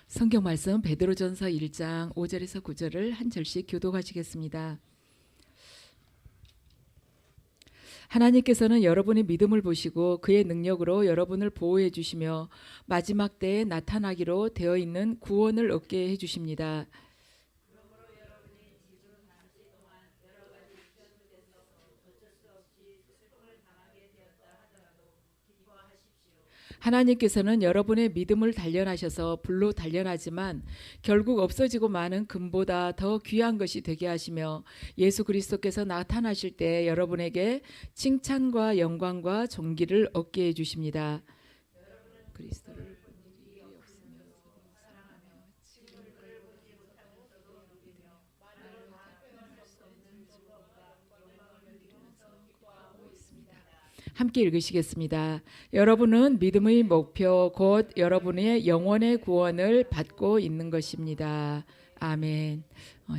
성경 말씀 베드로전서 1장 5절에서 9절을 한 절씩 교독하시겠습니다. 하나님께서는 여러분의 믿음을 보시고 그의 능력으로 여러분을 보호해 주시며 마지막 때에 나타나기로 되어 있는 구원을 얻게 해 주십니다. 하나님께서는 여러분의 믿음을 단련하셔서 불로 단련하지만 결국 없어지고 마는 금보다 더 귀한 것이 되게 하시며 예수 그리스도께서 나타나실 때 여러분에게 칭찬과 영광과 존귀를 얻게 해 주십니다. 그리스도를 함께 읽으시겠습니다. 여러분은 믿음의 목표 곧 여러분의 영혼의 구원을 받고 있는 것입니다. 아멘.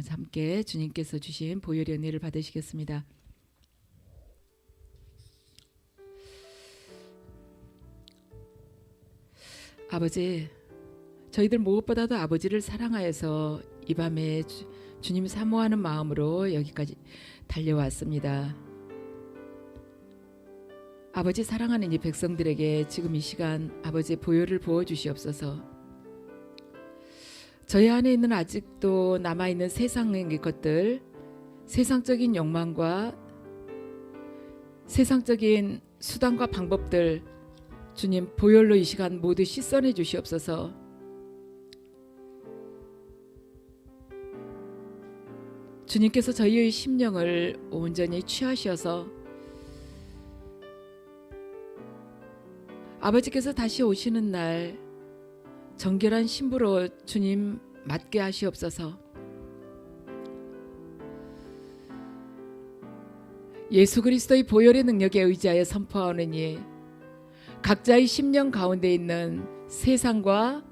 함께 주님께서 주신 보혈의 은혜를 받으시겠습니다. 아버지, 저희들 무엇보다도 아버지를 사랑하여서 이 밤에 주님 사모하는 마음으로 여기까지 달려왔습니다. 아버지 사랑하는 이 백성들에게 지금 이 시간 아버지의 보혈을 부어주시옵소서. 저희 안에 있는 아직도 남아있는 세상의 것들, 세상적인 욕망과 세상적인 수단과 방법들 주님 보혈로 이 시간 모두 씻어내 주시옵소서. 주님께서 저희의 심령을 온전히 취하셔서 아버지께서 다시 오시는 날 정결한 신부로 주님 맞게 하시옵소서. 예수 그리스도의 보혈의 능력에 의지하여 선포하오느니 각자의 심령 가운데 있는 세상과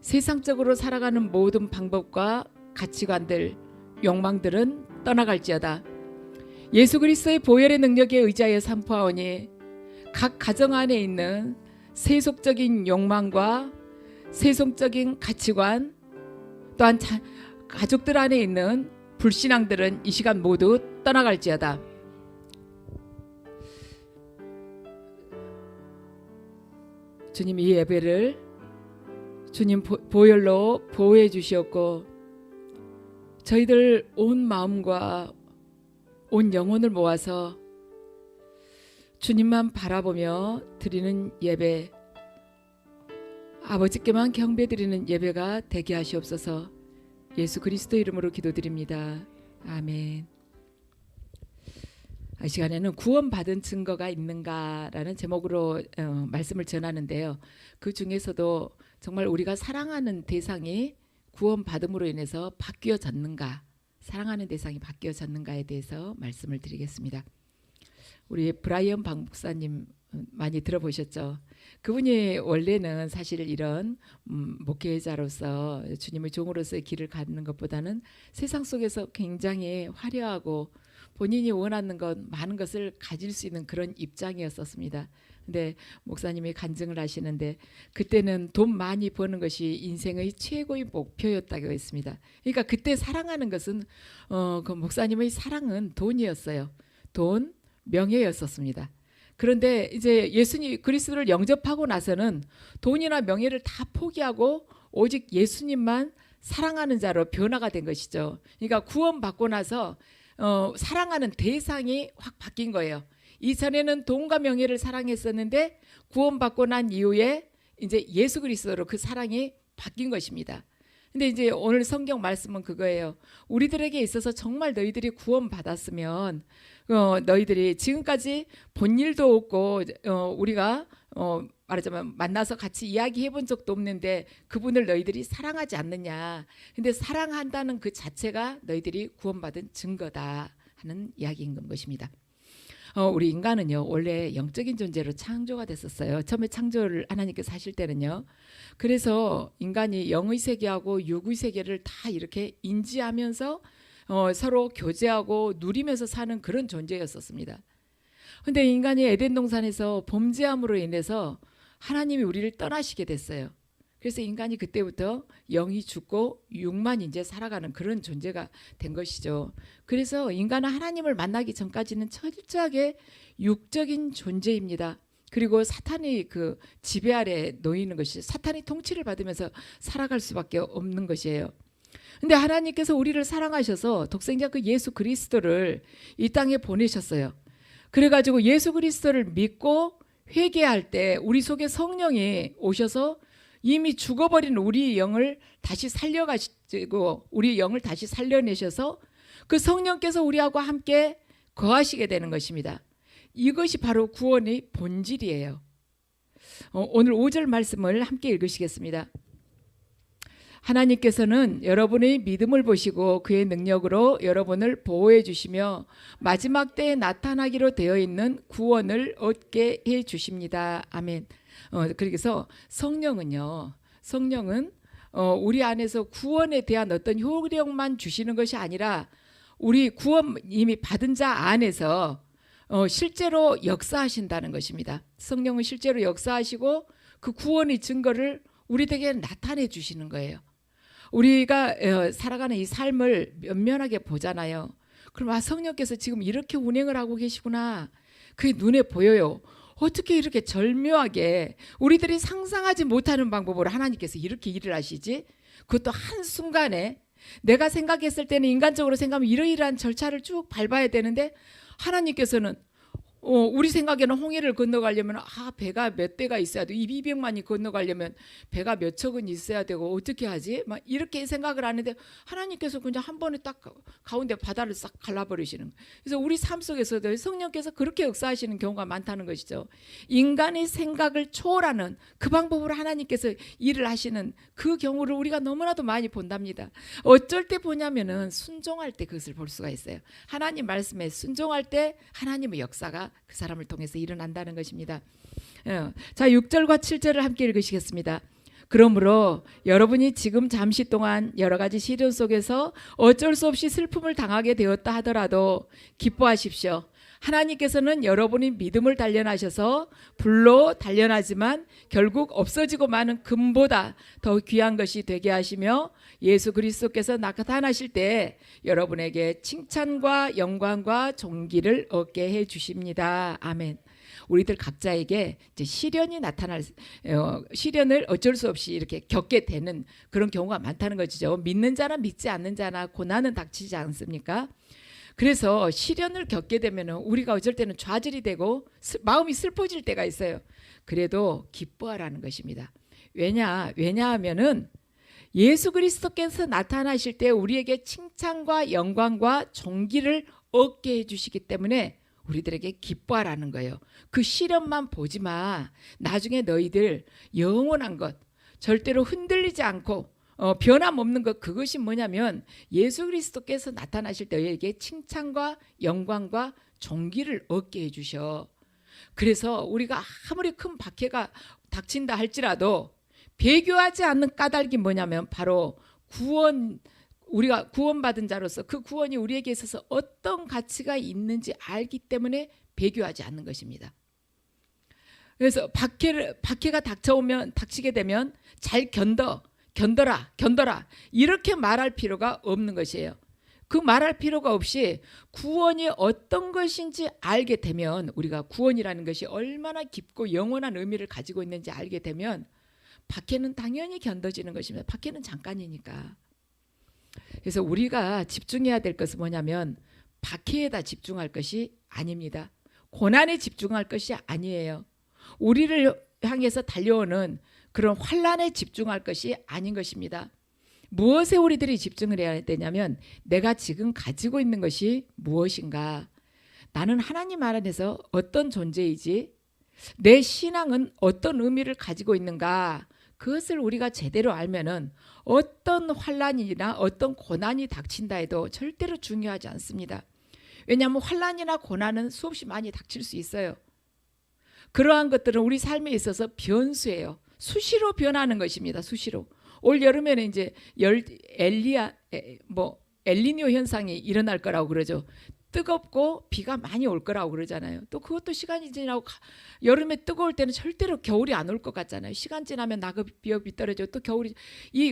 세상적으로 살아가는 모든 방법과 가치관들, 욕망들은 떠나갈지어다. 예수 그리스도의 보혈의 능력에 의지하여 선포하오니 각 가정 안에 있는 세속적인 욕망과 세속적인 가치관 또한 가족들 안에 있는 불신앙들은 이 시간 모두 떠나갈지어다. 주님 이 예배를 주님 보혈로 보호해 주시옵고 저희들 온 마음과 온 영혼을 모아서 주님만 바라보며 드리는 예배, 아버지께만 경배드리는 예배가 되게 하시옵소서. 예수 그리스도 이름으로 기도드립니다. 아멘. 이 시간에는 구원받은 증거가 있는가라는 제목으로 말씀을 전하는데요. 그 중에서도 정말 우리가 사랑하는 대상이 구원받음으로 인해서 바뀌어졌는가, 사랑하는 대상이 바뀌어졌는가에 대해서 말씀을 드리겠습니다. 우리 브라이언 박 목사님 많이 들어보셨죠? 그분이 원래는 사실 이런 목회자로서 주님의 종으로서의 길을 가는 것보다는 세상 속에서 굉장히 화려하고 본인이 원하는 것 많은 것을 가질 수 있는 그런 입장이었었습니다. 근데 목사님이 간증을 하시는데 그때는 돈 많이 버는 것이 인생의 최고의 목표였다고 했습니다. 그러니까 그때 사랑하는 것은 그 목사님의 사랑은 돈이었어요. 돈, 명예였었습니다. 그런데 이제 예수님 그리스도를 영접하고 나서는 돈이나 명예를 다 포기하고 오직 예수님만 사랑하는 자로 변화가 된 것이죠. 그러니까 구원받고 나서 사랑하는 대상이 확 바뀐 거예요. 이전에는 돈과 명예를 사랑했었는데 구원받고 난 이후에 이제 예수 그리스도로 그 사랑이 바뀐 것입니다. 근데 이제 오늘 성경 말씀은 그거예요. 우리들에게 있어서 정말 너희들이 구원받았으면 너희들이 지금까지 본 일도 없고 우리가 말하자면 만나서 같이 이야기해 본 적도 없는데 그분을 너희들이 사랑하지 않느냐. 근데 사랑한다는 그 자체가 너희들이 구원받은 증거다 하는 이야기인 것입니다. 우리 인간은요 원래 영적인 존재로 창조가 됐었어요. 처음에 창조를 하나님께서 하실 때는요. 그래서 인간이 영의 세계하고 육의 세계를 다 이렇게 인지하면서 서로 교제하고 누리면서 사는 그런 존재였었습니다. 그런데 인간이 에덴 동산에서 범죄함으로 인해서 하나님이 우리를 떠나시게 됐어요. 그래서 인간이 그때부터 영이 죽고 육만 이제 살아가는 그런 존재가 된 것이죠. 그래서 인간은 하나님을 만나기 전까지는 철저하게 육적인 존재입니다. 그리고 사탄의 그 지배 아래 놓이는 것이, 사탄의 통치를 받으면서 살아갈 수밖에 없는 것이에요. 근데 하나님께서 우리를 사랑하셔서 독생자 그 예수 그리스도를 이 땅에 보내셨어요. 그래가지고 예수 그리스도를 믿고 회개할 때 우리 속에 성령이 오셔서 이미 죽어버린 우리 영을 다시 살려가시고 우리 영을 다시 살려내셔서 그 성령께서 우리하고 함께 거하시게 되는 것입니다. 이것이 바로 구원의 본질이에요. 오늘 5절 말씀을 함께 읽으시겠습니다. 하나님께서는 여러분의 믿음을 보시고 그의 능력으로 여러분을 보호해 주시며 마지막 때에 나타나기로 되어 있는 구원을 얻게 해 주십니다. 아멘. 그래서 성령은 우리 안에서 구원에 대한 어떤 효력만 주시는 것이 아니라 우리 구원 이미 받은 자 안에서 실제로 역사하신다는 것입니다. 성령은 실제로 역사하시고 그 구원의 증거를 우리에게 나타내 주시는 거예요. 우리가 살아가는 이 삶을 면면하게 보잖아요. 그럼 성령께서 지금 이렇게 운행을 하고 계시구나. 그게 눈에 보여요. 어떻게 이렇게 절묘하게 우리들이 상상하지 못하는 방법으로 하나님께서 이렇게 일을 하시지? 그것도 한순간에 내가 생각했을 때는 인간적으로 생각하면 이러이러한 절차를 쭉 밟아야 되는데 하나님께서는 우리 생각에는 홍해를 건너가려면 배가 몇 대가 있어야 되고 200만이 건너가려면 배가 몇 척은 있어야 되고 어떻게 하지? 막 이렇게 생각을 하는데 하나님께서 그냥 한 번에 딱 가운데 바다를 싹 갈라버리시는 거예요. 그래서 우리 삶 속에서도 성령께서 그렇게 역사하시는 경우가 많다는 것이죠. 인간의 생각을 초월하는 그 방법으로 하나님께서 일을 하시는 그 경우를 우리가 너무나도 많이 본답니다. 어쩔 때 보냐면은 순종할 때 그것을 볼 수가 있어요. 하나님 말씀에 순종할 때 하나님의 역사가 그 사람을 통해서 일어난다는 것입니다. 자, 6절과 7절을 함께 읽으시겠습니다. 그러므로 여러분이 지금 잠시 동안 여러 가지 시련 속에서 어쩔 수 없이 슬픔을 당하게 되었다 하더라도 기뻐하십시오. 하나님께서는 여러분이 믿음을 단련하셔서 불로 단련하지만 결국 없어지고 마는 금보다 더 귀한 것이 되게 하시며 예수 그리스도께서 나타나실 때 여러분에게 칭찬과 영광과 존귀를 얻게 해 주십니다. 아멘. 우리들 각자에게 이제 시련이 시련을 어쩔 수 없이 이렇게 겪게 되는 그런 경우가 많다는 것이죠. 믿는 자나 믿지 않는 자나 고난은 닥치지 않습니까? 그래서 시련을 겪게 되면 우리가 어쩔 때는 좌절이 되고 마음이 슬퍼질 때가 있어요. 그래도 기뻐하라는 것입니다. 왜냐하면은 예수 그리스도께서 나타나실 때 우리에게 칭찬과 영광과 존귀를 얻게 해주시기 때문에 우리들에게 기뻐하라는 거예요. 그 시련만 보지 마. 나중에 너희들 영원한 것, 절대로 흔들리지 않고 변함없는 것, 그것이 뭐냐면 예수 그리스도께서 나타나실 때 너희에게 칭찬과 영광과 존귀를 얻게 해주셔. 그래서 우리가 아무리 큰 박해가 닥친다 할지라도 배교하지 않는 까닭이 뭐냐면 바로 우리가 구원받은 자로서 그 구원이 우리에게 있어서 어떤 가치가 있는지 알기 때문에 배교하지 않는 것입니다. 그래서 박해가 닥치게 되면 잘 견뎌라 이렇게 말할 필요가 없는 것이에요. 그 말할 필요가 없이 구원이 어떤 것인지 알게 되면, 우리가 구원이라는 것이 얼마나 깊고 영원한 의미를 가지고 있는지 알게 되면 박해는 당연히 견뎌지는 것입니다. 박해는 잠깐이니까. 그래서 우리가 집중해야 될 것은 뭐냐면 박해에다 집중할 것이 아닙니다. 고난에 집중할 것이 아니에요. 우리를 향해서 달려오는 그런 환난에 집중할 것이 아닌 것입니다. 무엇에 우리들이 집중을 해야 되냐면 내가 지금 가지고 있는 것이 무엇인가, 나는 하나님 안에서 어떤 존재이지, 내 신앙은 어떤 의미를 가지고 있는가, 그것을 우리가 제대로 알면은 어떤 환난이나 어떤 고난이 닥친다 해도 절대로 중요하지 않습니다. 왜냐하면 환난이나 고난은 수없이 많이 닥칠 수 있어요. 그러한 것들은 우리 삶에 있어서 변수예요. 수시로 변하는 것입니다. 수시로. 올 여름에는 이제 엘니뇨 현상이 일어날 거라고 그러죠. 뜨겁고 비가 많이 올 거라고 그러잖아요. 또 그것도 시간이 지나고 여름에 뜨거울 때는 절대로 겨울이 안 올 것 같잖아요. 시간 지나면 낙엽이 떨어져 또 겨울이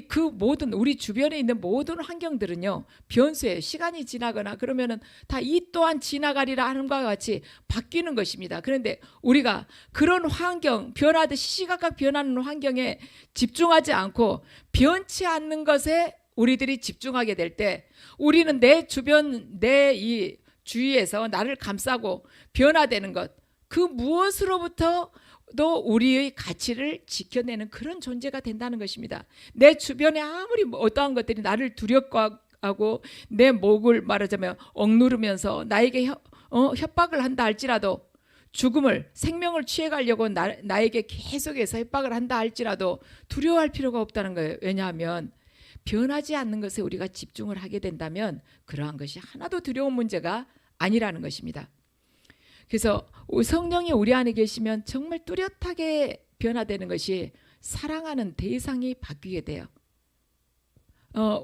그 모든 우리 주변에 있는 모든 환경들은요 변수예요. 시간이 지나거나 그러면은 다 이 또한 지나가리라 하는 것과 같이 바뀌는 것입니다. 그런데 우리가 그런 환경 변하듯이 시시각각 변하는 환경에 집중하지 않고 변치 않는 것에 우리들이 집중하게 될 때 우리는 내 주변 내 이 주위에서 나를 감싸고 변화되는 것 그 무엇으로부터도 우리의 가치를 지켜내는 그런 존재가 된다는 것입니다. 내 주변에 아무리 어떠한 것들이 나를 두렵고하고 내 목을 말하자면 억누르면서 나에게 협박을 한다 할지라도 죽음을 생명을 취해가려고 나에게 계속해서 협박을 한다 할지라도 두려워할 필요가 없다는 거예요. 왜냐하면 변하지 않는 것에 우리가 집중을 하게 된다면 그러한 것이 하나도 두려운 문제가 아니라는 것입니다. 그래서 성령이 우리 안에 계시면 정말 뚜렷하게 변화되는 것이 사랑하는 대상이 바뀌게 돼요.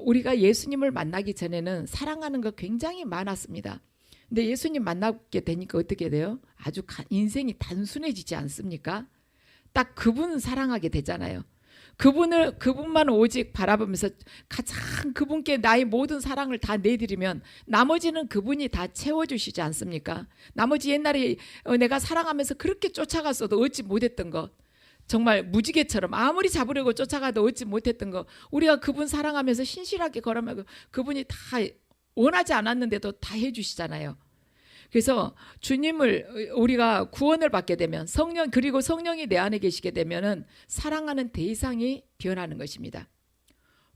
우리가 예수님을 만나기 전에는 사랑하는 거 굉장히 많았습니다. 근데 예수님 만나게 되니까 어떻게 돼요? 아주 인생이 단순해지지 않습니까? 딱 그분 사랑하게 되잖아요. 그분만 오직 바라보면서 가장 그분께 나의 모든 사랑을 다 내드리면 나머지는 그분이 다 채워주시지 않습니까? 나머지 옛날에 내가 사랑하면서 그렇게 쫓아갔어도 얻지 못했던 것 정말 무지개처럼 아무리 잡으려고 쫓아가도 얻지 못했던 것 우리가 그분 사랑하면서 신실하게 걸으면 그분이 다 원하지 않았는데도 다 해주시잖아요. 그래서 주님을 우리가 구원을 받게 되면 성령 그리고 성령이 내 안에 계시게 되면은 사랑하는 대상이 변하는 것입니다.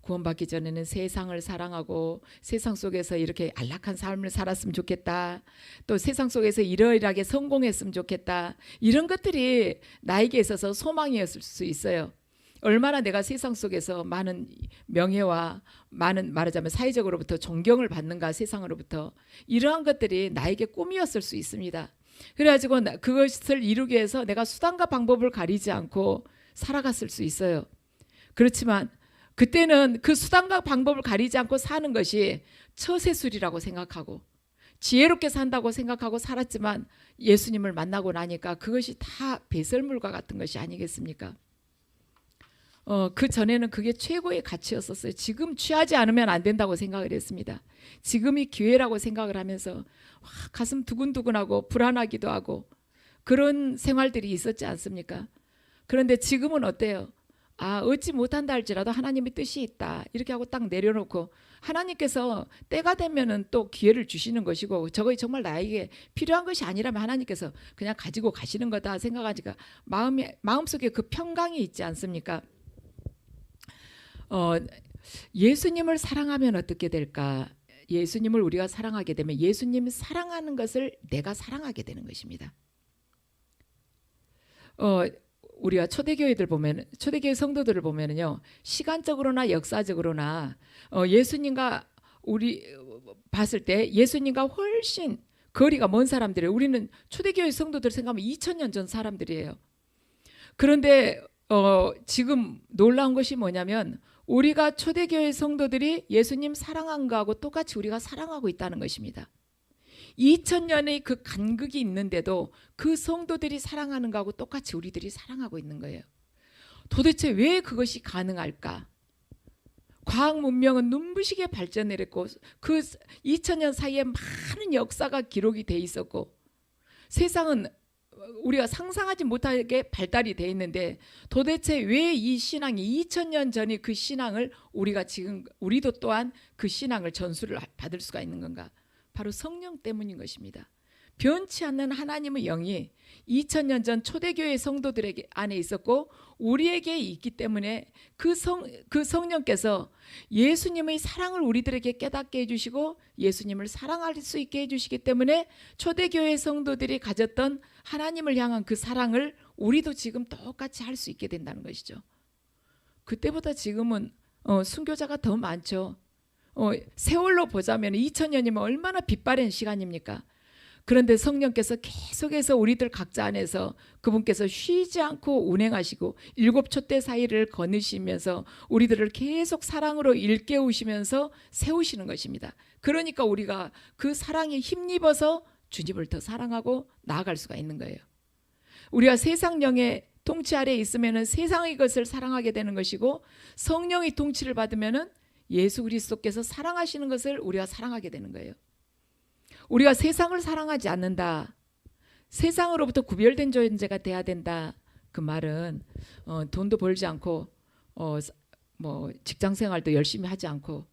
구원받기 전에는 세상을 사랑하고 세상 속에서 이렇게 안락한 삶을 살았으면 좋겠다. 또 세상 속에서 이러이러하게 성공했으면 좋겠다. 이런 것들이 나에게 있어서 소망이었을 수 있어요. 얼마나 내가 세상 속에서 많은 명예와 많은 말하자면 사회적으로부터 존경을 받는가 세상으로부터 이러한 것들이 나에게 꿈이었을 수 있습니다. 그래가지고 그것을 이루기 위해서 내가 수단과 방법을 가리지 않고 살아갔을 수 있어요. 그렇지만 그때는 그 수단과 방법을 가리지 않고 사는 것이 처세술이라고 생각하고 지혜롭게 산다고 생각하고 살았지만 예수님을 만나고 나니까 그것이 다 배설물과 같은 것이 아니겠습니까? 그 전에는 그게 최고의 가치였었어요. 지금 취하지 않으면 안 된다고 생각을 했습니다. 지금이 기회라고 생각을 하면서 가슴 두근두근하고 불안하기도 하고 그런 생활들이 있었지 않습니까? 그런데 지금은 어때요? 얻지 못한다 할지라도 하나님의 뜻이 있다. 이렇게 하고 딱 내려놓고 하나님께서 때가 되면은 또 기회를 주시는 것이고 저거 정말 나에게 필요한 것이 아니라면 하나님께서 그냥 가지고 가시는 거다 생각하니까 마음속에 그 평강이 있지 않습니까? 예수님을 사랑하면 어떻게 될까? 예수님을 우리가 사랑하게 되면 예수님이 사랑하는 것을 내가 사랑하게 되는 것입니다. 우리가 초대교회들 보면 초대교회 성도들을 보면은요 시간적으로나 역사적으로나 예수님과 우리 봤을 때 예수님과 훨씬 거리가 먼 사람들이에요. 우리는 초대교회 성도들 생각하면 2000년 전 사람들이에요. 그런데 지금 놀라운 것이 뭐냐면 우리가 초대교회 성도들이 예수님 사랑한 거하고 똑같이 우리가 사랑하고 있다는 것입니다. 2000년의 그 간극이 있는데도 그 성도들이 사랑하는 거하고 똑같이 우리들이 사랑하고 있는 거예요. 도대체 왜 그것이 가능할까? 과학 문명은 눈부시게 발전을 했고 그 2000년 사이에 많은 역사가 기록이 돼 있었고 세상은 우리가 상상하지 못하게 발달이 돼 있는데 도대체 왜 이 신앙이 2000년 전의 그 신앙을 우리가 지금 우리도 또한 그 신앙을 전수를 받을 수가 있는 건가? 바로 성령 때문인 것입니다. 변치 않는 하나님의 영이 2000년 전 초대교회 성도들에게 안에 있었고 우리에게 있기 때문에 그 성령께서 예수님의 사랑을 우리들에게 깨닫게 해주시고 예수님을 사랑할 수 있게 해주시기 때문에 초대교회 성도들이 가졌던 하나님을 향한 그 사랑을 우리도 지금 똑같이 할 수 있게 된다는 것이죠. 그때보다 지금은 순교자가 더 많죠. 세월로 보자면 2000년이면 얼마나 빛바랜 시간입니까? 그런데 성령께서 계속해서 우리들 각자 안에서 그분께서 쉬지 않고 운행하시고 일곱 촛대 사이를 거느시면서 우리들을 계속 사랑으로 일깨우시면서 세우시는 것입니다. 그러니까 우리가 그 사랑에 힘입어서 주님을 더 사랑하고 나아갈 수가 있는 거예요. 우리가 세상 영의 통치 아래에 있으면 세상의 것을 사랑하게 되는 것이고, 성령의 통치를 받으면 예수 그리스도께서 사랑하시는 것을 우리가 사랑하게 되는 거예요. 우리가 세상을 사랑하지 않는다, 세상으로부터 구별된 존재가 돼야 된다, 그 말은 돈도 벌지 않고 직장 생활도 열심히 하지 않고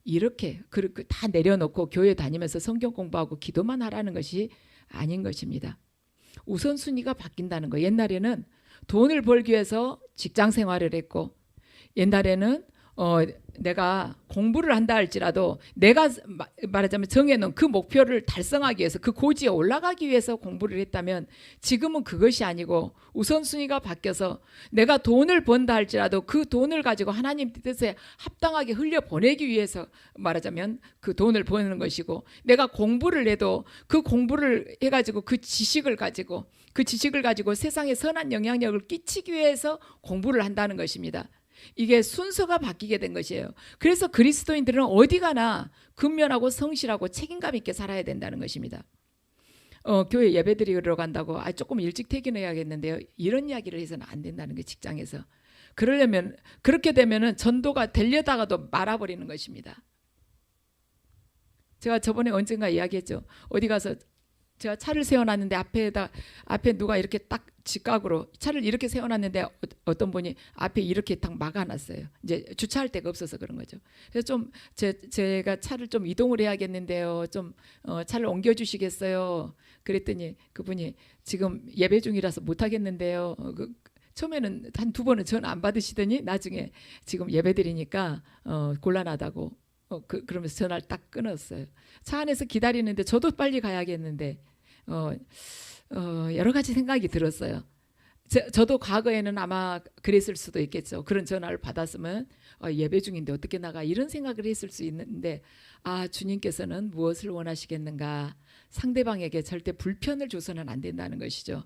이렇게 다 내려놓고 교회 다니면서 성경 공부하고 기도만 하라는 것이 아닌 것입니다. 우선순위가 바뀐다는 거. 옛날에는 돈을 벌기 위해서 직장 생활을 했고, 옛날에는 내가 공부를 한다 할지라도 내가 말하자면 정해놓은 그 목표를 달성하기 위해서, 그 고지에 올라가기 위해서 공부를 했다면, 지금은 그것이 아니고 우선순위가 바뀌어서 내가 돈을 번다 할지라도 그 돈을 가지고 하나님 뜻에 합당하게 흘려보내기 위해서 말하자면 그 돈을 버는 것이고, 내가 공부를 해도 그 공부를 해가지고 그 지식을 가지고 세상에 선한 영향력을 끼치기 위해서 공부를 한다는 것입니다. 이게 순서가 바뀌게 된 것이에요. 그래서 그리스도인들은 어디 가나 근면하고 성실하고 책임감 있게 살아야 된다는 것입니다. 교회 예배드리러 간다고 조금 일찍 퇴근해야겠는데요, 이런 이야기를 해서는 안 된다는 게, 직장에서. 그렇게 되면은 전도가 되려다가도 말아버리는 것입니다. 제가 저번에 언젠가 이야기했죠. 어디 가서 제가 차를 세워놨는데 앞에 누가 이렇게 딱 직각으로 차를 이렇게 세워놨는데 어떤 분이 앞에 이렇게 딱 막아놨어요. 이제 주차할 데가 없어서 그런 거죠. 그래서 좀 제가 차를 좀 이동을 해야겠는데요, 좀 차를 옮겨주시겠어요? 그랬더니 그분이 지금 예배 중이라서 못하겠는데요. 처음에는 한 두 번은 전화 안 받으시더니 나중에 지금 예배 드리니까 곤란하다고 그러면서 전화를 딱 끊었어요. 차 안에서 기다리는데 저도 빨리 가야겠는데 여러 가지 생각이 들었어요. 저도 과거에는 아마 그랬을 수도 있겠죠. 그런 전화를 받았으면 예배 중인데 어떻게 나가, 이런 생각을 했을 수 있는데, 주님께서는 무엇을 원하시겠는가, 상대방에게 절대 불편을 줘서는 안 된다는 것이죠.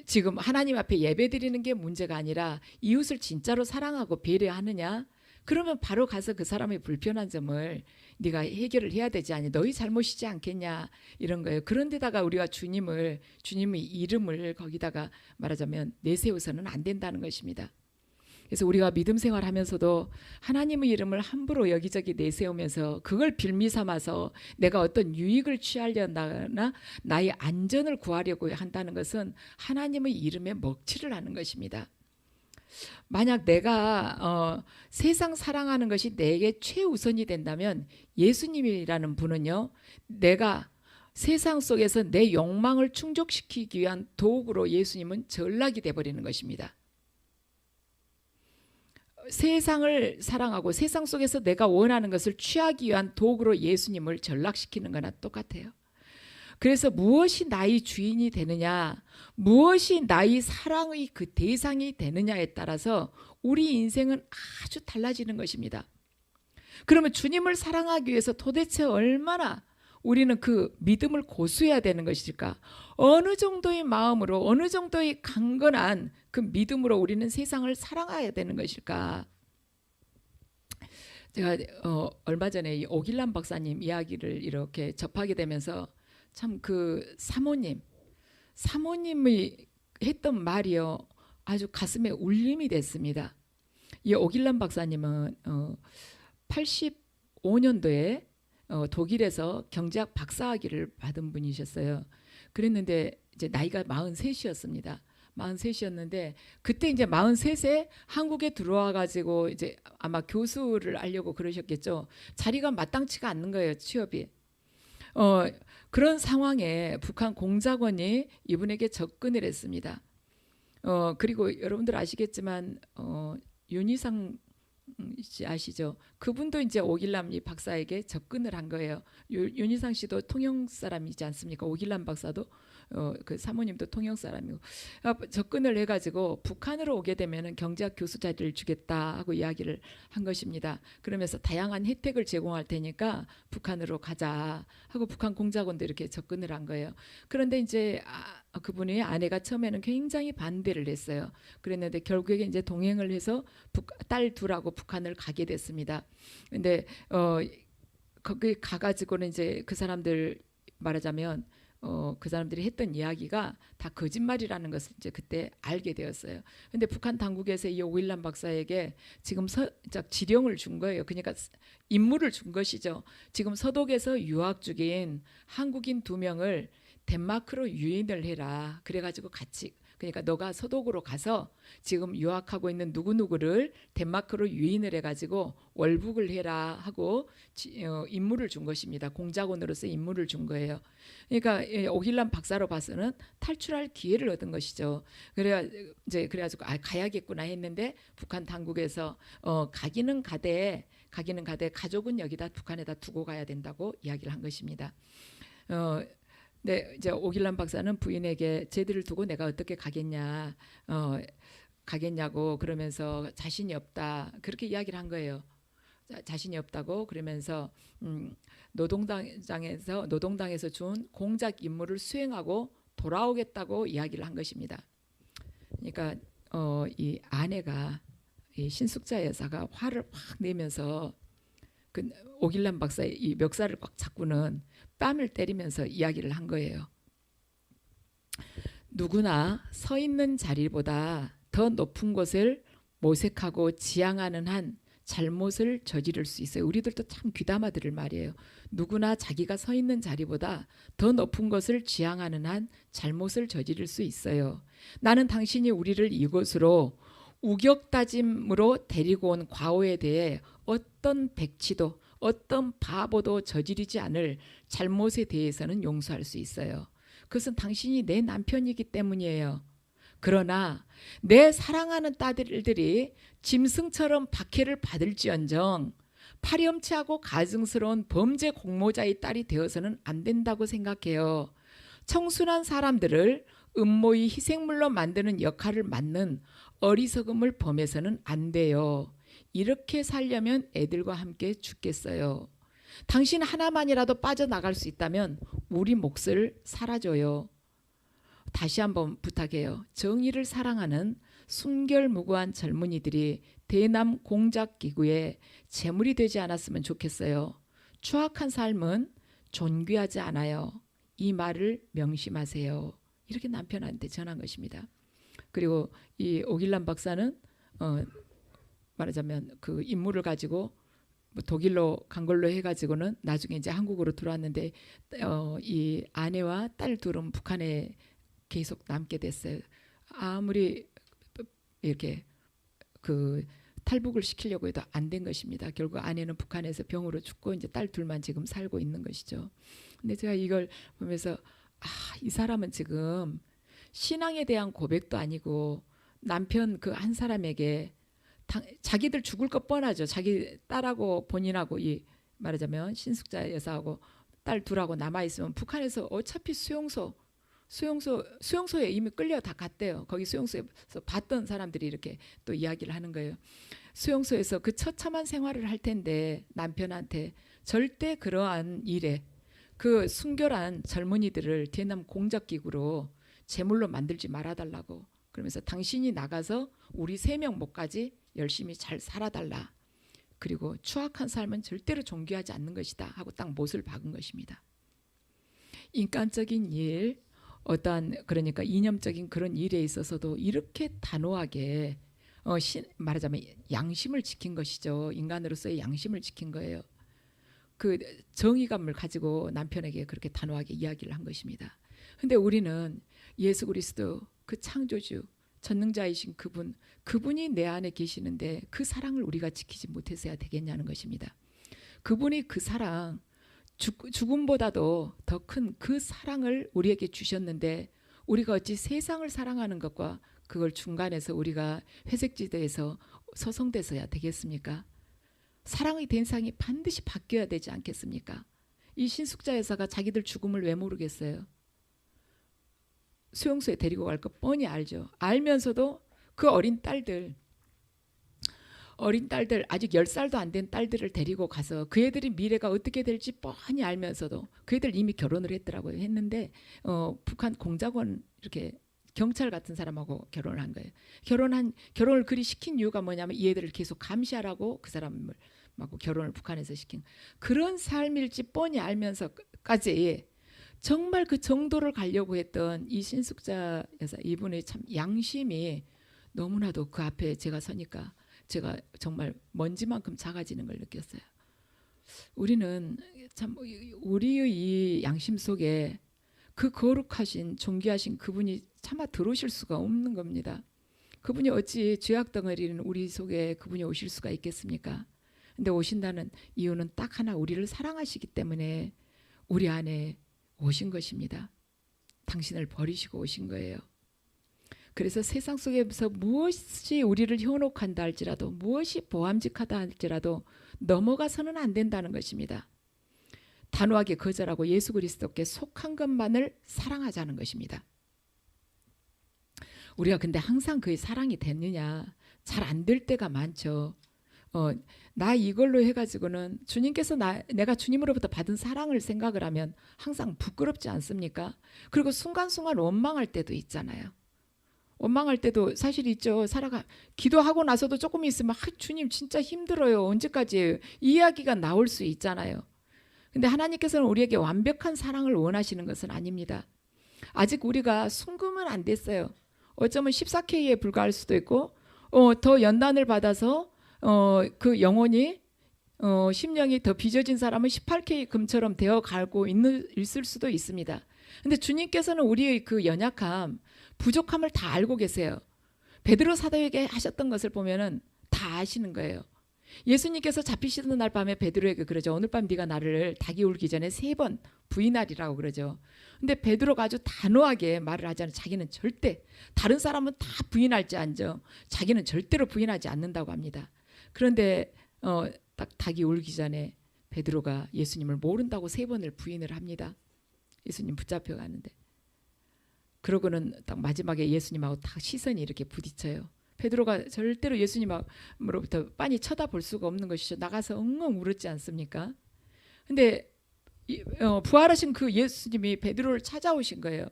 지금 하나님 앞에 예배 드리는 게 문제가 아니라 이웃을 진짜로 사랑하고 배려하느냐, 그러면 바로 가서 그 사람의 불편한 점을 네가 해결을 해야 되지 않냐, 너희 잘못이지 않겠냐, 이런 거예요. 그런데다가 우리가 주님의 이름을 거기다가 말하자면 내세워서는 안 된다는 것입니다. 그래서 우리가 믿음 생활하면서도 하나님의 이름을 함부로 여기저기 내세우면서 그걸 빌미 삼아서 내가 어떤 유익을 취하려나 나의 안전을 구하려고 한다는 것은 하나님의 이름에 먹칠을 하는 것입니다. 만약 내가 세상 사랑하는 것이 내게 최우선이 된다면, 예수님이라는 분은요, 내가 세상 속에서 내 욕망을 충족시키기 위한 도구로 예수님은 전락이 되어버리는 것입니다. 세상을 사랑하고 세상 속에서 내가 원하는 것을 취하기 위한 도구로 예수님을 전락시키는 거나 똑같아요. 그래서 무엇이 나의 주인이 되느냐, 무엇이 나의 사랑의 그 대상이 되느냐에 따라서 우리 인생은 아주 달라지는 것입니다. 그러면 주님을 사랑하기 위해서 도대체 얼마나 우리는 그 믿음을 고수해야 되는 것일까? 어느 정도의 마음으로, 어느 정도의 강건한 그 믿음으로 우리는 세상을 사랑해야 되는 것일까? 제가 얼마 전에 이 오길남 박사님 이야기를 이렇게 접하게 되면서 참 그 사모님의 했던 말이요, 아주 가슴에 울림이 됐습니다. 이 오길남 박사님은 85년도에 독일에서 경제학 박사학위를 받은 분이셨어요. 그랬는데 이제 나이가 43이었습니다. 43이었는데 그때 이제 43세 한국에 들어와 가지고 이제 아마 교수를 하려고 그러셨겠죠. 자리가 마땅치가 않는 거예요, 취업이. 그런 상황에 북한 공작원이 이분에게 접근을 했습니다. 그리고 여러분들 아시겠지만 윤희상 씨 아시죠? 그분도 이제 오길남 박사에게 접근을 한 거예요. 윤희상 씨도 통영 사람이지 않습니까? 오길남 박사도 그 사모님도 통영 사람이고 접근을 해가지고 북한으로 오게 되면은 경제학 교수 자리를 주겠다 하고 이야기를 한 것입니다. 그러면서 다양한 혜택을 제공할 테니까 북한으로 가자 하고 북한 공작원도 이렇게 접근을 한 거예요. 그런데 이제 그분이 아내가 처음에는 굉장히 반대를 했어요. 그랬는데 결국에 이제 동행을 해서 딸 둘하고 북한을 가게 됐습니다. 근데 거기 가가지고는 이제 그 사람들 말하자면 그 사람들이 했던 이야기가 다 거짓말이라는 것을 이제 그때 알게 되었어요. 근데 북한 당국에서 이 오일남 박사에게 지금 지령을 준 거예요. 그러니까 임무를 준 것이죠. 지금 서독에서 유학 중인 한국인 2명을 덴마크로 유인을 해라. 그래가지고 같이 그러니까 너가 서독으로 가서 지금 유학하고 있는 누구누구를 덴마크로 유인을 해가지고 월북을 해라 하고 임무를 준 것입니다. 공작원으로서 임무를 준 거예요. 그러니까 오길남 박사로 봐서는 탈출할 기회를 얻은 것이죠. 그래가지고 가야겠구나 했는데 북한 당국에서 가기는 가되 가족은 여기다 북한에다 두고 가야 된다고 이야기를 한 것입니다. 네, 이제 오길남 박사는 부인에게 쟤들을 두고 내가 어떻게 가겠냐고 그러면서 자신이 없다 그렇게 이야기를 한 거예요. 자신이 없다고 그러면서 노동당에서 준 공작 임무를 수행하고 돌아오겠다고 이야기를 한 것입니다. 그러니까 이 아내가 이 신숙자 여사가 화를 확 내면서 그 오길남 박사의 이 멱살을 꽉 잡고는 뺨을 때리면서 이야기를 한 거예요. 누구나 서 있는 자리보다 더 높은 곳을 모색하고 지향하는 한 잘못을 저지를 수 있어요. 우리들도 참 귀담아 들을 말이에요. 누구나 자기가 서 있는 자리보다 더 높은 것을 지향하는 한 잘못을 저지를 수 있어요. 나는 당신이 우리를 이곳으로 우격다짐으로 데리고 온 과오에 대해 어떤 백치도 어떤 바보도 저지르지 않을 잘못에 대해서는 용서할 수 있어요. 그것은 당신이 내 남편이기 때문이에요. 그러나 내 사랑하는 딸들이 짐승처럼 박해를 받을지언정 파렴치하고 가증스러운 범죄 공모자의 딸이 되어서는 안 된다고 생각해요. 청순한 사람들을 음모의 희생물로 만드는 역할을 맡는 어리석음을 범해서는 안 돼요. 이렇게 살려면 애들과 함께 죽겠어요. 당신 하나만이라도 빠져나갈 수 있다면 우리 몫을 살아줘요. 다시 한번 부탁해요. 정의를 사랑하는 순결무구한 젊은이들이 대남 공작기구의 재물이 되지 않았으면 좋겠어요. 추악한 삶은 존귀하지 않아요. 이 말을 명심하세요. 이렇게 남편한테 전한 것입니다. 그리고 이 오길남 박사는 말하자면 그 임무를 가지고 뭐 독일로 간 걸로 해가지고는 나중에 이제 한국으로 들어왔는데 이 아내와 딸 둘은 북한에 계속 남게 됐어요. 아무리 이렇게 그 탈북을 시키려고 해도 안 된 것입니다. 결국 아내는 북한에서 병으로 죽고 이제 딸 둘만 지금 살고 있는 것이죠. 근데 제가 이걸 보면서 이 사람은 지금 신앙에 대한 고백도 아니고 남편 그 한 사람에게 자기들 죽을 것 뻔하죠. 자기 딸하고 본인하고 이 말하자면 신숙자 여사하고 딸 둘하고 남아 있으면 북한에서 어차피 수용소에 이미 끌려 다 갔대요. 거기 수용소에서 봤던 사람들이 이렇게 또 이야기를 하는 거예요. 수용소에서 그 처참한 생활을 할 텐데 남편한테 절대 그러한 일에 그 순결한 젊은이들을 대남 공작기구로 제물로 만들지 말아달라고 그러면서 당신이 나가서 우리 3명 목까지 열심히 잘 살아달라. 그리고 추악한 삶은 절대로 존귀하지 않는 것이다 하고 딱 못을 박은 것입니다. 인간적인 일 어떠한 그러니까 이념적인 그런 일에 있어서도 이렇게 단호하게 말하자면 양심을 지킨 것이죠. 인간으로서의 양심을 지킨 거예요. 그 정의감을 가지고 남편에게 그렇게 단호하게 이야기를 한 것입니다. 근데 우리는 예수 그리스도 그 창조주 전능자이신 그분이 내 안에 계시는데 그 사랑을 우리가 지키지 못해서야 되겠냐는 것입니다. 그분이 그 사랑 죽음보다도 더 큰 그 사랑을 우리에게 주셨는데 우리가 어찌 세상을 사랑하는 것과 그걸 중간에서 우리가 회색지대에서 서성대서야 되겠습니까? 사랑의 대상이 반드시 바뀌어야 되지 않겠습니까? 이 신숙자 여사가 자기들 죽음을 왜 모르겠어요? 수용소에 데리고 갈 거 뻔히 알죠. 알면서도 그 어린 딸들 아직 10살도 안 된 딸들을 데리고 가서 그 애들이 미래가 어떻게 될지 뻔히 알면서도 그 애들 이미 결혼을 했더라고요. 했는데 북한 공작원 이렇게 경찰 같은 사람하고 결혼을 한 거예요. 결혼을 그리 시킨 이유가 뭐냐면 이 애들을 계속 감시하라고 그 사람을 하고 결혼을 북한에서 시킨 그런 삶일지 뻔히 알면서까지 정말 그 정도를 가려고 했던 이 신숙자 여사, 이분의 참 양심이 너무나도 그 앞에 제가 서니까 제가 정말 먼지만큼 작아지는 걸 느꼈어요. 우리는 참 우리의 이 양심 속에 그 거룩하신 존귀하신 그분이 차마 들어오실 수가 없는 겁니다. 그분이 어찌 죄악 덩어리는 우리 속에 그분이 오실 수가 있겠습니까? 근데 오신다는 이유는 딱 하나, 우리를 사랑하시기 때문에 우리 안에 오신 것입니다. 당신을 버리시고 오신 거예요. 그래서 세상 속에서 무엇이 우리를 현혹한다 할지라도, 무엇이 보암직하다 할지라도 넘어가서는 안 된다는 것입니다. 단호하게 거절하고 예수 그리스도께 속한 것만을 사랑하자는 것입니다. 우리가 근데 항상 그의 사랑이 됐느냐? 잘 안 될 때가 많죠. 나 이걸로 해가지고는 주님께서 내가 주님으로부터 받은 사랑을 생각을 하면 항상 부끄럽지 않습니까? 그리고 순간순간 원망할 때도 있잖아요. 원망할 때도 사실 있죠. 기도하고 나서도 조금 있으면 주님 진짜 힘들어요. 언제까지 이 이야기가 나올 수 있잖아요. 근데 하나님께서는 우리에게 완벽한 사랑을 원하시는 것은 아닙니다. 아직 우리가 순금은 안 됐어요. 어쩌면 14K에 불과할 수도 있고 더 연단을 받아서 그 영혼이 심령이 더 빚어진 사람은 18K 금처럼 되어 가고 있을 수도 있습니다. 근데 주님께서는 우리의 그 연약함, 부족함을 다 알고 계세요. 베드로 사도에게 하셨던 것을 보면은 다 아시는 거예요. 예수님께서 잡히시던 날 밤에 베드로에게 그러죠. 오늘 밤 네가 나를 닭이 울기 전에 3번 부인하리라고 그러죠. 근데 베드로가 아주 단호하게 말을 하잖아요. 자기는 절대, 다른 사람은 다 부인할지언정 자기는 절대로 부인하지 않는다고 합니다. 그런데 딱 닭이 울기 전에 베드로가 예수님을 모른다고 3번을 부인을 합니다. 예수님 붙잡혀 가는데. 그러고는 딱 마지막에 예수님하고 딱 시선이 이렇게 부딪혀요. 베드로가 절대로 예수님으로부터 빤히 쳐다볼 수가 없는 것이죠. 나가서 엉엉 울었지 않습니까? 근데 부활하신 그 예수님이 베드로를 찾아오신 거예요.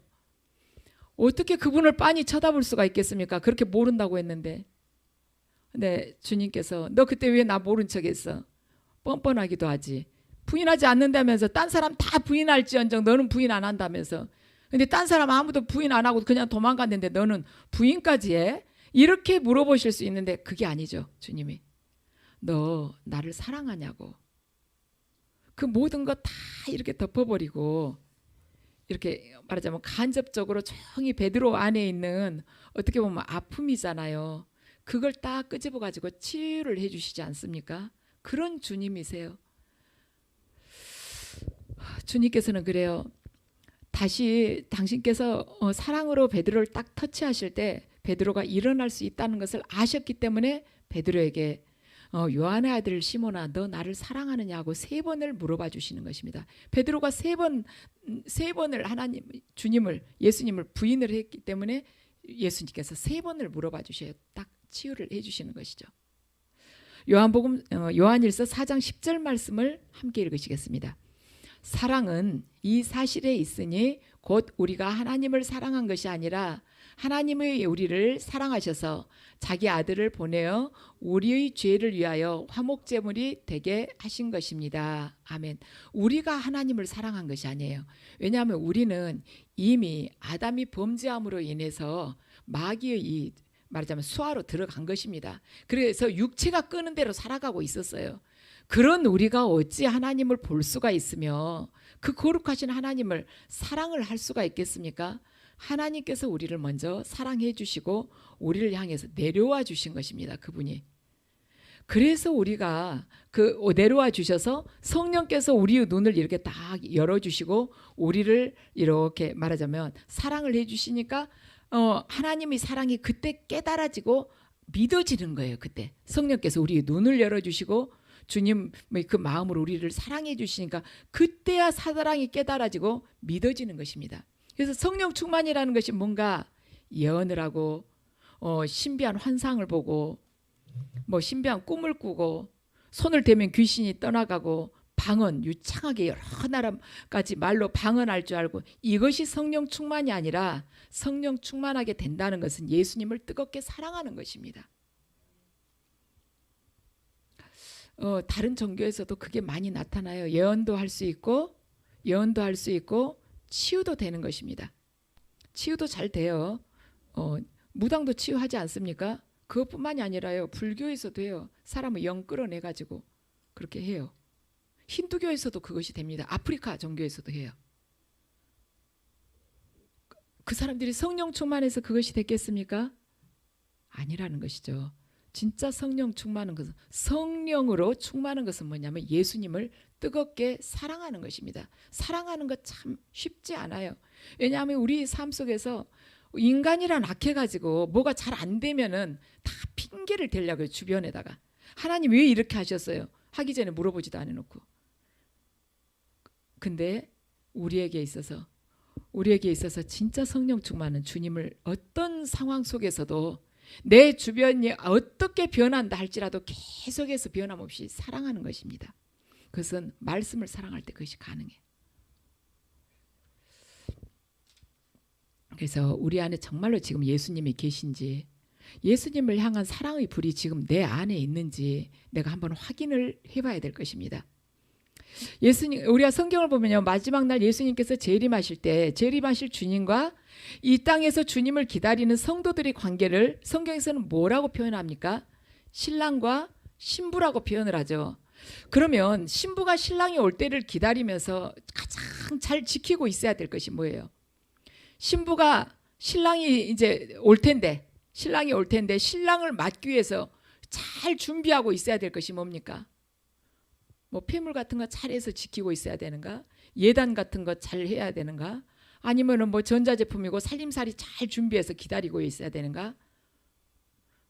어떻게 그분을 빤히 쳐다볼 수가 있겠습니까? 그렇게 모른다고 했는데. 근데 주님께서 너 그때 왜 나 모른 척했어? 뻔뻔하기도 하지. 부인하지 않는다면서 딴 사람 다 부인할지언정 너는 부인 안 한다면서. 근데 딴 사람 아무도 부인 안 하고 그냥 도망갔는데 너는 부인까지 해? 이렇게 물어보실 수 있는데 그게 아니죠. 주님이 너 나를 사랑하냐고. 그 모든 거 다 이렇게 덮어버리고 이렇게 말하자면 간접적으로 조용히 베드로 안에 있는 어떻게 보면 아픔이잖아요. 그걸 딱 끄집어 가지고 치유를 해주시지 않습니까? 그런 주님이세요. 주님께서는 그래요. 다시 당신께서 사랑으로 베드로를 딱 터치하실 때 베드로가 일어날 수 있다는 것을 아셨기 때문에 베드로에게 요한의 아들 시몬아 너 나를 사랑하느냐고 3번을 물어봐 주시는 것입니다. 베드로가 3번을 하나님 주님을 예수님을 부인을 했기 때문에 예수님께서 3번을 물어봐 주셔야 딱 치유를 해 주시는 것이죠. 요한일서 4장 10절 말씀을 함께 읽으시겠습니다. 사랑은 이 사실에 있으니 곧 우리가 하나님을 사랑한 것이 아니라 하나님의 우리를 사랑하셔서 자기 아들을 보내어 우리의 죄를 위하여 화목제물이 되게 하신 것입니다. 아멘. 우리가 하나님을 사랑한 것이 아니에요. 왜냐하면 우리는 이미 아담이 범죄함으로 인해서 마귀의 말하자면 수하로 들어간 것입니다. 그래서 육체가 끄는 대로 살아가고 있었어요. 그런 우리가 어찌 하나님을 볼 수가 있으며 그 거룩하신 하나님을 사랑을 할 수가 있겠습니까? 하나님께서 우리를 먼저 사랑해 주시고 우리를 향해서 내려와 주신 것입니다. 그분이. 그래서 우리가 내려와 주셔서 성령께서 우리의 눈을 이렇게 딱 열어주시고 우리를 이렇게 말하자면 사랑을 해주시니까 하나님의 사랑이 그때 깨달아지고 믿어지는 거예요. 그때 성령께서 우리의 눈을 열어주시고 주님의 그 마음으로 우리를 사랑해 주시니까 그때야 사랑이 깨달아지고 믿어지는 것입니다. 그래서 성령 충만이라는 것이 뭔가 예언을 하고 신비한 환상을 보고 뭐 신비한 꿈을 꾸고 손을 대면 귀신이 떠나가고 방언 유창하게 여러 나라까지 말로 방언할 줄 알고, 이것이 성령 충만이 아니라 성령 충만하게 된다는 것은 예수님을 뜨겁게 사랑하는 것입니다. 다른 종교에서도 그게 많이 나타나요. 예언도 할 수 있고 치유도 되는 것입니다. 치유도 잘 돼요. 무당도 치유하지 않습니까? 그것뿐만이 아니라요, 불교에서도 해요. 사람을 영 끌어내가지고 그렇게 해요. 힌두교에서도 그것이 됩니다. 아프리카 종교에서도 해요. 그 사람들이 성령 충만해서 그것이 됐겠습니까? 아니라는 것이죠. 진짜 성령 충만한 것은, 성령으로 충만한 것은 뭐냐면 예수님을 뜨겁게 사랑하는 것입니다. 사랑하는 것 참 쉽지 않아요. 왜냐하면 우리 삶 속에서 인간이란 악해가지고 뭐가 잘 안 되면은 다 핑계를 대려고요. 주변에다가 하나님 왜 이렇게 하셨어요? 하기 전에 물어보지도 않아놓고. 근데 우리에게 있어서 진짜 성령 충만은 주님을 어떤 상황 속에서도 내 주변이 어떻게 변한다 할지라도 계속해서 변함없이 사랑하는 것입니다. 그것은 말씀을 사랑할 때 그것이 가능해. 그래서 우리 안에 정말로 지금 예수님이 계신지, 예수님을 향한 사랑의 불이 지금 내 안에 있는지 내가 한번 확인을 해봐야 될 것입니다. 예수님, 우리가 성경을 보면요, 마지막 날 예수님께서 재림하실 주님과 이 땅에서 주님을 기다리는 성도들의 관계를 성경에서는 뭐라고 표현합니까? 신랑과 신부라고 표현을 하죠. 그러면 신부가 신랑이 올 때를 기다리면서 가장 잘 지키고 있어야 될 것이 뭐예요? 신부가 신랑이 올 텐데 신랑을 맞기 위해서 잘 준비하고 있어야 될 것이 뭡니까? 뭐 폐물 같은 거 잘해서 지키고 있어야 되는가? 예단 같은 거 잘 해야 되는가? 아니면은 뭐 전자제품이고 살림살이 잘 준비해서 기다리고 있어야 되는가?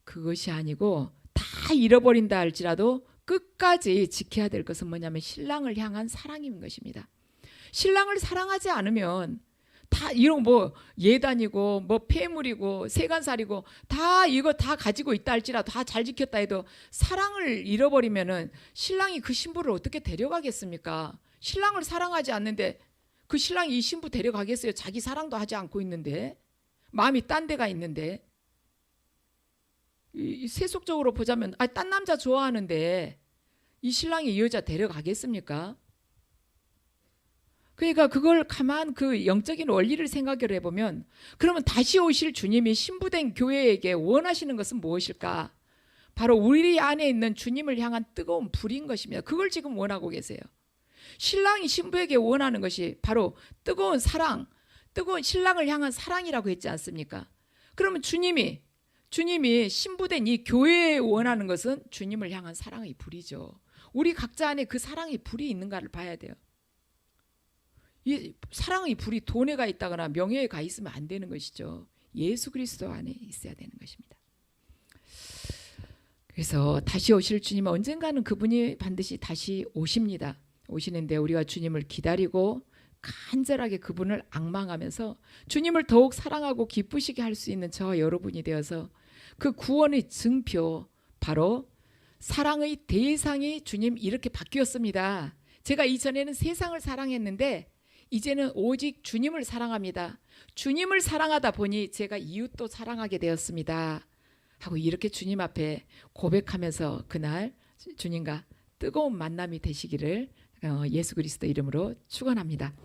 그것이 아니고 다 잃어버린다 할지라도 끝까지 지켜야 될 것은 뭐냐면 신랑을 향한 사랑인 것입니다. 신랑을 사랑하지 않으면 다 이런 뭐 예단이고 뭐 폐물이고 세간살이고 다 이거 다 가지고 있다 할지라도 다 잘 지켰다 해도 사랑을 잃어버리면은 신랑이 그 신부를 어떻게 데려가겠습니까? 신랑을 사랑하지 않는데 그 신랑이 이 신부 데려가겠어요? 자기 사랑도 하지 않고 있는데, 마음이 딴 데가 있는데. 세속적으로 보자면 딴 남자 좋아하는데 이 신랑이 이 여자 데려가겠습니까? 그러니까 그걸 가만 그 영적인 원리를 생각을 해보면, 그러면 다시 오실 주님이 신부된 교회에게 원하시는 것은 무엇일까? 바로 우리 안에 있는 주님을 향한 뜨거운 불인 것입니다. 그걸 지금 원하고 계세요. 신랑이 신부에게 원하는 것이 바로 뜨거운 사랑, 뜨거운 신랑을 향한 사랑이라고 했지 않습니까? 그러면 주님이 신부된 이 교회에 원하는 것은 주님을 향한 사랑의 불이죠. 우리 각자 안에 그 사랑의 불이 있는가를 봐야 돼요. 이 사랑의 불이 돈에 가 있다거나 명예에 가 있으면 안 되는 것이죠. 예수 그리스도 안에 있어야 되는 것입니다. 그래서 다시 오실 주님은 언젠가는 그분이 반드시 다시 오십니다. 오시는데 우리가 주님을 기다리고 간절하게 그분을 앙망하면서 주님을 더욱 사랑하고 기쁘시게 할 수 있는 저와 여러분이 되어서 그 구원의 증표, 바로 사랑의 대상이 주님 이렇게 바뀌었습니다. 제가 이전에는 세상을 사랑했는데 이제는 오직 주님을 사랑합니다. 주님을 사랑하다 보니 제가 이웃도 사랑하게 되었습니다. 하고 이렇게 주님 앞에 고백하면서 그날 주님과 뜨거운 만남이 되시기를 예수 그리스도 이름으로 축원합니다.